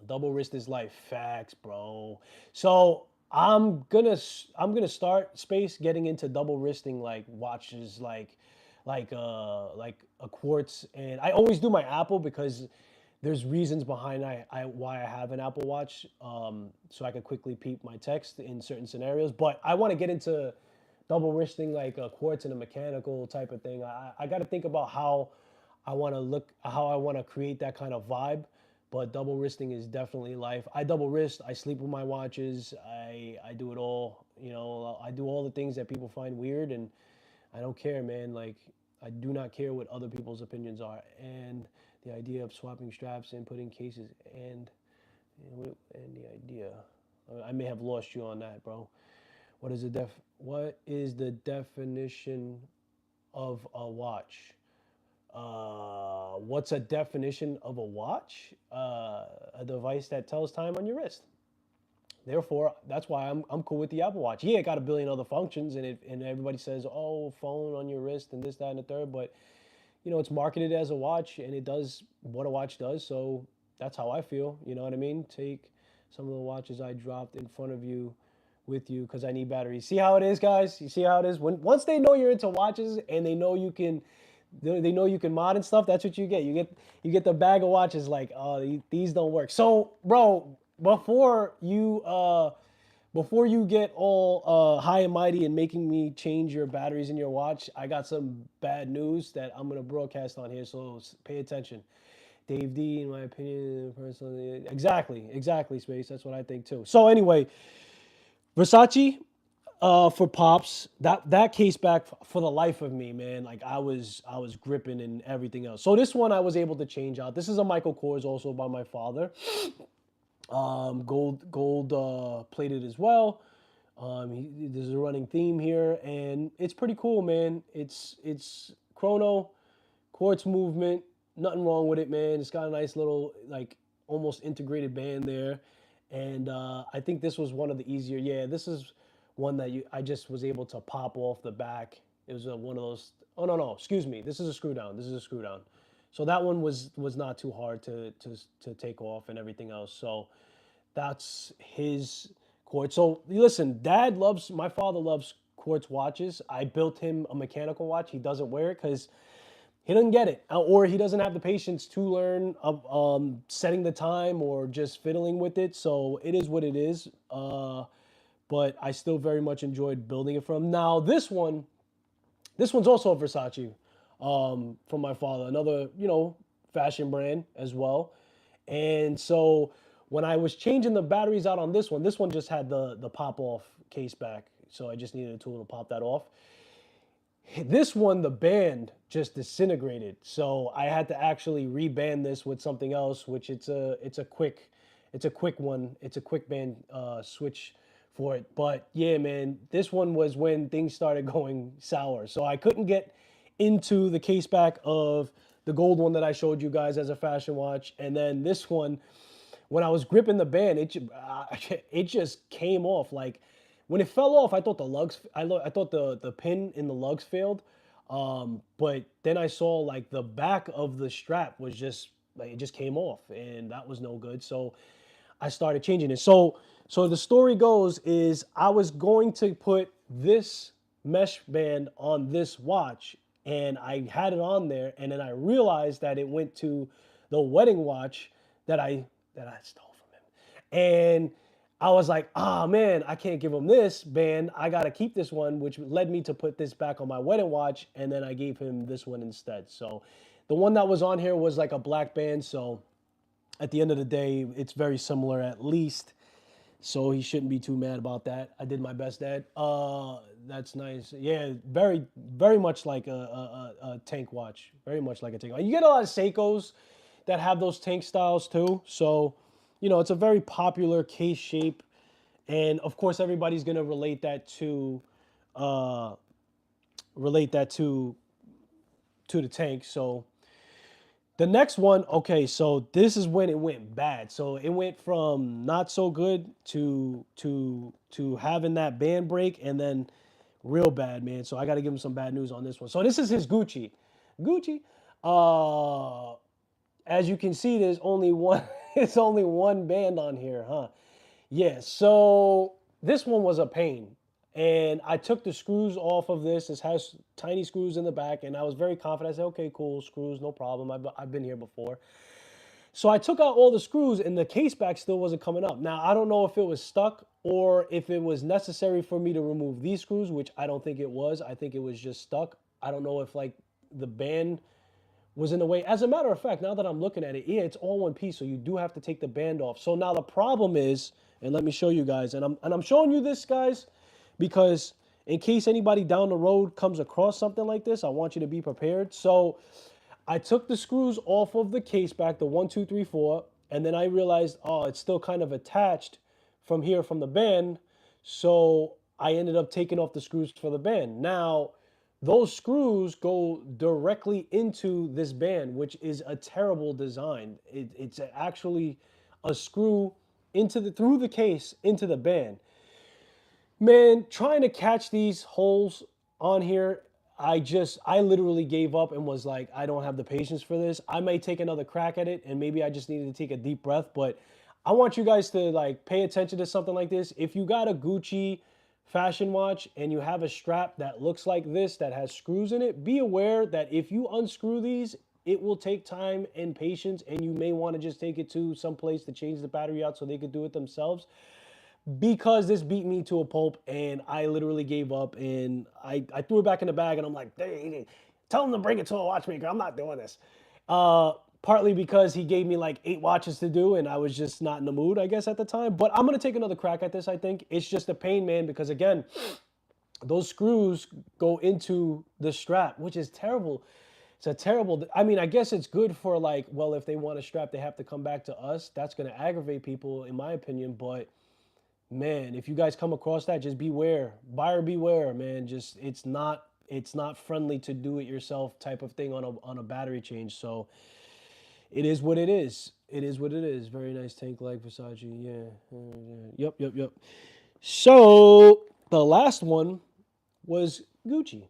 Double wrist is life. Facts, bro. So I'm gonna start space getting into double wristing, like watches, like a quartz. And I always do my Apple because there's reasons behind why I have an Apple Watch, so I can quickly peep my text in certain scenarios. But I want to get into double wristing, like a quartz and a mechanical type of thing. I got to think about how I want to create that kind of vibe. But double wristing is definitely life. I double wrist. I sleep with my watches. I do it all. I do all the things that people find weird, and I don't care, man. Like, I do not care what other people's opinions are. And the idea of swapping straps and putting cases and the idea, I may have lost you on that, bro. What is the definition of a watch? What's a definition of a watch? A device that tells time on your wrist. Therefore, that's why I'm cool with the Apple Watch. Yeah, it got a billion other functions, and everybody says, oh, phone on your wrist and this, that, and the third. But it's marketed as a watch, and it does what a watch does. So that's how I feel. You know what I mean? Take some of the watches I dropped in front of you with you because I need batteries. See how it is, guys? You see how it is? Once they know you're into watches and they know you can, they know you can mod and stuff. That's what you get. You get the bag of watches like, oh, these don't work. So, bro, before you get all high and mighty and making me change your batteries in your watch, I got some bad news that I'm gonna broadcast on here. So pay attention. Dave D, in my opinion, personally, exactly, Space. That's what I think too. So anyway, Versace, for pops, that case back for the life of me, man. Like I was gripping and everything else. So this one I was able to change out. This is a Michael Kors, also by my father. Gold plated as well. There's a running theme here, and it's pretty cool, man. It's chrono, quartz movement, nothing wrong with it, man. It's got a nice little like almost integrated band there, and I think this was one of the easier. Yeah, this is one that I just was able to pop off the back. It was one of those. Oh no, excuse me. This is a screw down. This is a screw down. So that one was not too hard to take off and everything else. So that's his quartz. So listen, my father loves quartz watches. I built him a mechanical watch. He doesn't wear it because he doesn't get it, or he doesn't have the patience to learn setting the time or just fiddling with it. So it is what it is. But I still very much enjoyed building it from. Now this one's also a Versace from my father, another fashion brand as well. And so when I was changing the batteries out on this one just had the pop off case back, so I just needed a tool to pop that off. This one, the band just disintegrated, so I had to actually reband this with something else, which it's a quick one. It's a quick band switch for it. But yeah, man, this one was when things started going sour. So I couldn't get into the case back of the gold one that I showed you guys as a fashion watch, and then this one, when I was gripping the band, it just came off. Like when it fell off, I thought I thought the pin in the lugs failed. But then I saw like the back of the strap was just like it just came off, and that was no good. So I started changing it. So the story goes is I was going to put this mesh band on this watch, and I had it on there, and then I realized that it went to the wedding watch that I stole from him. And I was like, ah, man, I can't give him this band. I got to keep this one, which led me to put this back on my wedding watch. And then I gave him this one instead. So the one that was on here was like a black band. So at the end of the day, it's very similar at least. So he shouldn't be too mad about that. I did my best, Dad. That's nice. Yeah, very, very much like a tank watch. Very much like a tank watch. You get a lot of Seikos that have those tank styles too. So, it's a very popular case shape. And of course, everybody's gonna uh, relate that to the tank. So the next one, okay, so this is when it went bad. So it went from not so good to having that band break, and then real bad, man. So I got to give him some bad news on this one. So this is his Gucci. Gucci. Uh, as you can see, there's only one. It's only one band on here, huh? Yeah. So this one was a pain, and I took the screws off of this. This has tiny screws in the back, and I was very confident. I said, "Okay, cool, screws, no problem. I've been here before." So I took out all the screws, and the case back still wasn't coming up. Now I don't know if it was stuck or if it was necessary for me to remove these screws, which I don't think it was. I think it was just stuck. I don't know if like the band was in the way. As a matter of fact, now that I'm looking at it, yeah, it's all one piece, so you do have to take the band off. So now the problem is, and let me show you guys, and I'm showing you this, guys, because in case anybody down the road comes across something like this, I want you to be prepared. So I took the screws off of the case back, the one, two, three, four, and then I realized, oh, it's still kind of attached from here from the band. So I ended up taking off the screws for the band. Now, those screws go directly into this band, which is a terrible design. It's actually a screw into the through the case into the band. Man, trying to catch these holes on here, I literally gave up and was like, I don't have the patience for this. I may take another crack at it and maybe I just needed to take a deep breath, but I want you guys to like pay attention to something like this. If you got a Gucci fashion watch and you have a strap that looks like this that has screws in it, be aware that if you unscrew these, it will take time and patience and you may want to just take it to some place to change the battery out so they could do it themselves, because this beat me to a pulp and I literally gave up and I threw it back in the bag and I'm like, "Hey, tell him to bring it to a watchmaker. I'm not doing this." Partly because he gave me like 8 watches to do and I was just not in the mood, I guess, at the time. But I'm gonna take another crack at this, I think. It's just a pain, man, because again, those screws go into the strap, which is terrible. It's a terrible, I mean, I guess it's good for like, well, if they want a strap, they have to come back to us. That's gonna aggravate people, in my opinion, but man, if you guys come across that, just beware. Buyer beware, man. Just it's not friendly to do it yourself type of thing on a battery change. So it is what it is. It is what it is. Very nice tank like Versace. Yeah. Yep, yep, yep. So the last one was Gucci.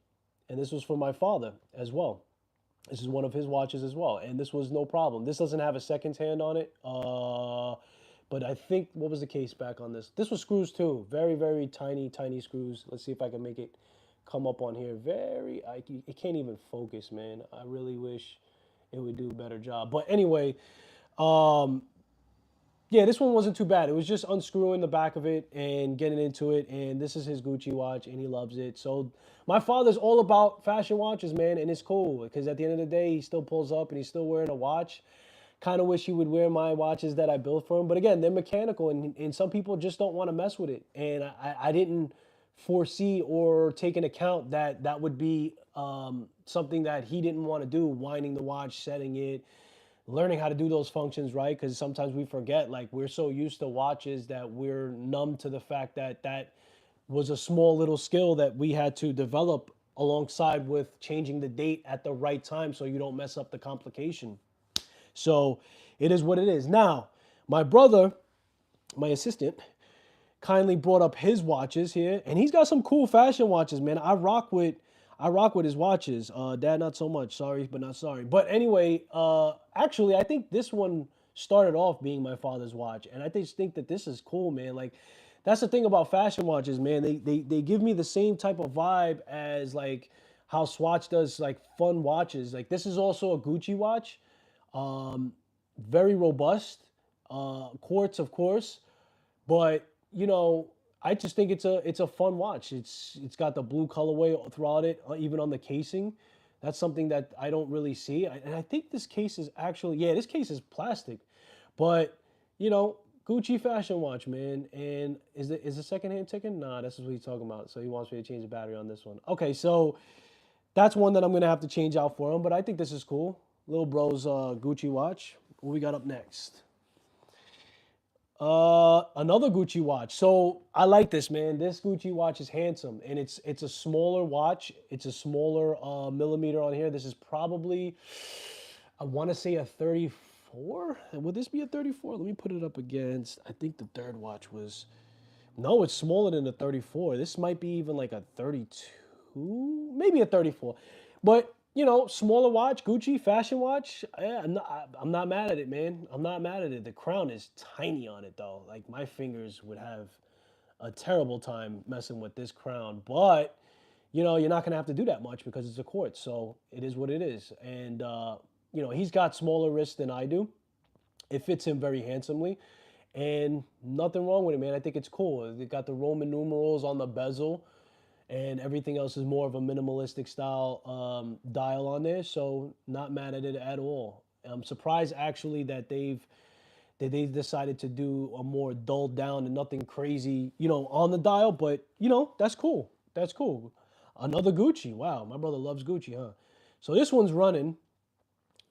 And this was for my father as well. This is one of his watches as well, and this was no problem. This doesn't have a seconds hand on it, but I think what was the case back on this? This was screws too, very very tiny tiny screws. Let's see if I can make it come up on here. It can't even focus, man. I really wish it would do a better job. But anyway, um, yeah, this one wasn't too bad. It was just unscrewing the back of it and getting into it. And this is his Gucci watch, and he loves it. So my father's all about fashion watches, man, and it's cool because at the end of the day, he still pulls up and he's still wearing a watch. Kind of wish he would wear my watches that I built for him, but again, they're mechanical, and some people just don't want to mess with it. And I didn't foresee or take into account that that would be something that he didn't want to do, winding the watch, setting it, learning how to do those functions right, because sometimes we forget, like we're so used to watches that we're numb to the fact that that was a small little skill that we had to develop alongside with changing the date at the right time so you don't mess up the complication. So it is what it is. Now my brother, my assistant, kindly brought up his watches here, and he's got some cool fashion watches, man. I rock with his watches. Dad, not so much. Sorry, but not sorry. But anyway, actually, I think this one started off being my father's watch, and I just think that this is cool, man. Like, that's the thing about fashion watches, man. They give me the same type of vibe as like how Swatch does like fun watches. Like this is also a Gucci watch, um, very robust, quartz, of course, but I just think it's a fun watch. It's got the blue colorway throughout it, even on the casing. That's something that I don't really see. And I think this case is actually, yeah, this case is plastic, but you know, Gucci fashion watch, man. And is the second hand ticking? Nah, that's what he's talking about. So he wants me to change the battery on this one. Okay, so that's one that I'm gonna have to change out for him. But I think this is cool. Little bro's Gucci watch. What we got up next? Another Gucci watch. So I like this, man. This Gucci watch is handsome, and it's a smaller watch. It's a smaller millimeter on here. This is probably, I want to say a 34. Would this be a 34? Let me put it up against. I think the third watch was. No, it's smaller than the 34. This might be even like a 32, maybe a 34. But, smaller watch, Gucci, fashion watch. Yeah, I'm not mad at it, man. I'm not mad at it. The crown is tiny on it, though. Like, my fingers would have a terrible time messing with this crown. But, you're not going to have to do that much because it's a quartz. So it is what it is. And, he's got smaller wrists than I do. It fits him very handsomely, and nothing wrong with it, man. I think it's cool. It got the Roman numerals on the bezel, and everything else is more of a minimalistic style dial on there. So not mad at it at all. I'm surprised actually that they decided to do a more dulled down and nothing crazy, on the dial. But that's cool. That's cool. Another Gucci. Wow, my brother loves Gucci, huh? So this one's running.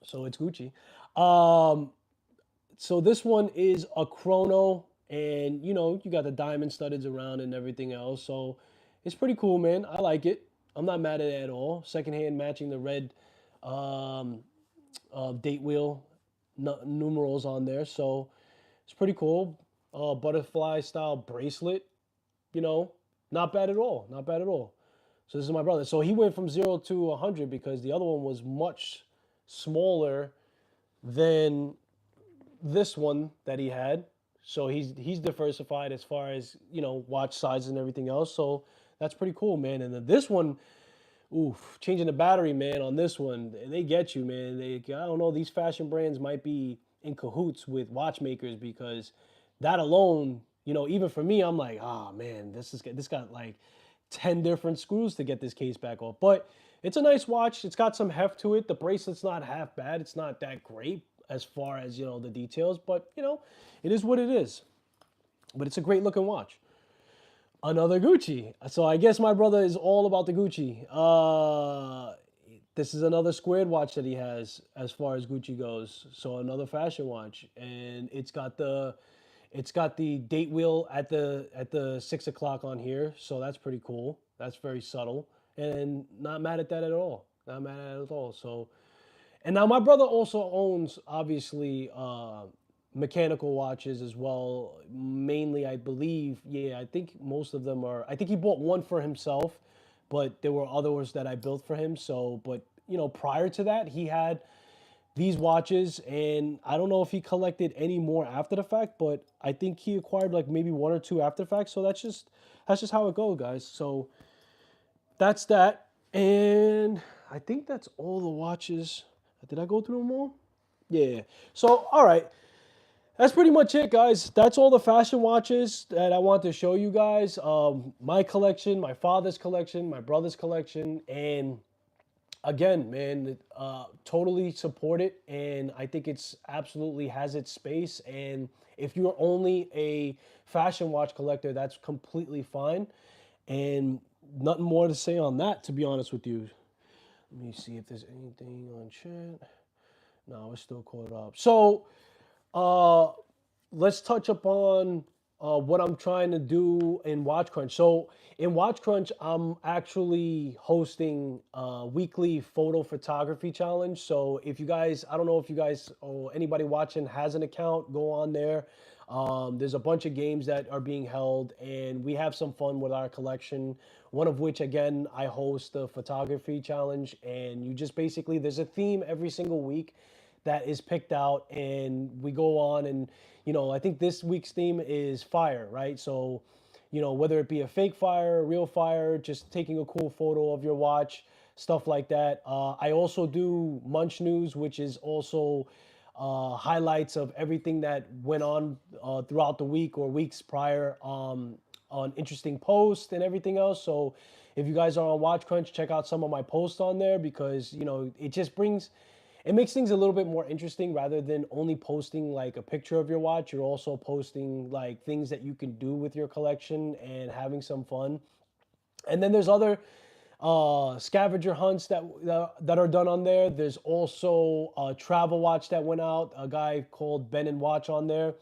So it's Gucci. Um, so this one is a chrono, and you got the diamond studdeds around and everything else. So it's pretty cool, man. I like it. I'm not mad at it at all. Secondhand matching the red um, date wheel numerals on there. So it's pretty cool. Butterfly style bracelet, you know, not bad at all. Not bad at all. So this is my brother. So he went from 0 to 100 because the other one was much smaller than this one that he had. So he's diversified as far as watch sizes and everything else. So that's pretty cool, man. And then this one, oof, changing the battery, man, on this one, they get you, man. I don't know, these fashion brands might be in cahoots with watchmakers because that alone, even for me, I'm like, oh man, this got like 10 different screws to get this case back off. But it's a nice watch. It's got some heft to it. The bracelet's not half bad. It's not that great as far as, the details, but it is what it is. But it's a great looking watch. Another Gucci. So I guess my brother is all about the Gucci. This is another squared watch that he has as far as Gucci goes. So another fashion watch, and it's got the date wheel at the 6 o'clock on here. So that's pretty cool. That's very subtle, and not mad at that at all. Not mad at it at all. So, and now my brother also owns obviously mechanical watches as well. Mainly, I believe, yeah, I think most of them are. I think he bought one for himself, but there were others that I built for him. So, but prior to that, he had these watches, and I don't know if he collected any more after the fact, but I think he acquired like maybe one or two after the fact. So that's just how it goes, guys. So that's that, and I think that's all the watches. Did I go through them all? Yeah. So all right, that's pretty much it, guys. That's all the fashion watches that I want to show you guys. My collection, my father's collection, my brother's collection, and again, man, totally support it, and I think it's absolutely has its space. And if you're only a fashion watch collector, that's completely fine. And nothing more to say on that, to be honest with you. Let me see if there's anything on chat. No, we're still caught up. So, uh, let's touch upon what I'm trying to do in Watch Crunch. So in Watch Crunch, I'm actually hosting a weekly photo photography challenge. So if you guys, I don't know if you guys or anybody watching has an account, go on there. There's a bunch of games that are being held, and we have some fun with our collection. One of which, again, I host the photography challenge, and you just basically, there's a theme every single week that is picked out, and we go on. And I think this week's theme is fire, right? So whether it be a fake fire, a real fire, just taking a cool photo of your watch, stuff like that. I also do Munch News, which is also highlights of everything that went on throughout the week or weeks prior, on interesting posts and everything else. So if you guys are on Watch Crunch, check out some of my posts on there, because it makes things a little bit more interesting. Rather than only posting like a picture of your watch, you're also posting like things that you can do with your collection and having some fun. And then there's other scavenger hunts that are done on there. There's also a travel watch that went out. A guy called Ben and Watch on there.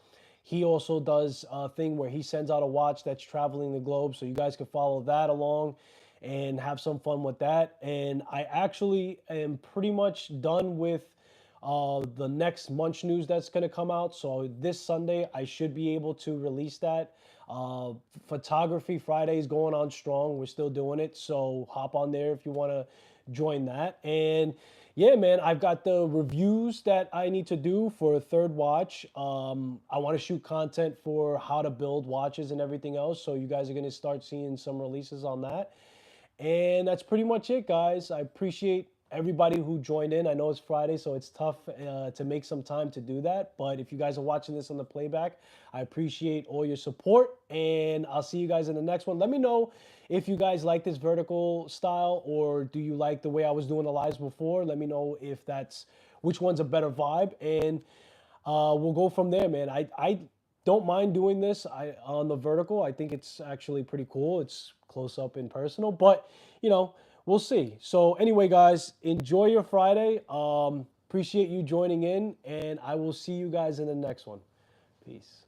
He also does a thing where he sends out a watch that's traveling the globe, so you guys can follow that along and have some fun with that. And I actually am pretty much done with the next Munch News that's going to come out. So this Sunday, I should be able to release that. Uh, Photography Friday is going on strong. We're still doing it. So hop on there if you want to join that. And yeah, man, I've got the reviews that I need to do for a third watch. I want to shoot content for how to build watches and everything else. So you guys are going to start seeing some releases on that. And that's pretty much it, guys. I appreciate everybody who joined in. I know it's Friday, so it's tough to make some time to do that. But if you guys are watching this on the playback, I appreciate all your support. And I'll see you guys in the next one. Let me know if you guys like this vertical style, or do you like the way I was doing the lives before. Let me know if which one's a better vibe. And we'll go from there, man. I don't mind doing this on the vertical. I think it's actually pretty cool. It's close up and personal. But you know, we'll see. So anyway, guys, enjoy your Friday. Appreciate you joining in, and I will see you guys in the next one. Peace.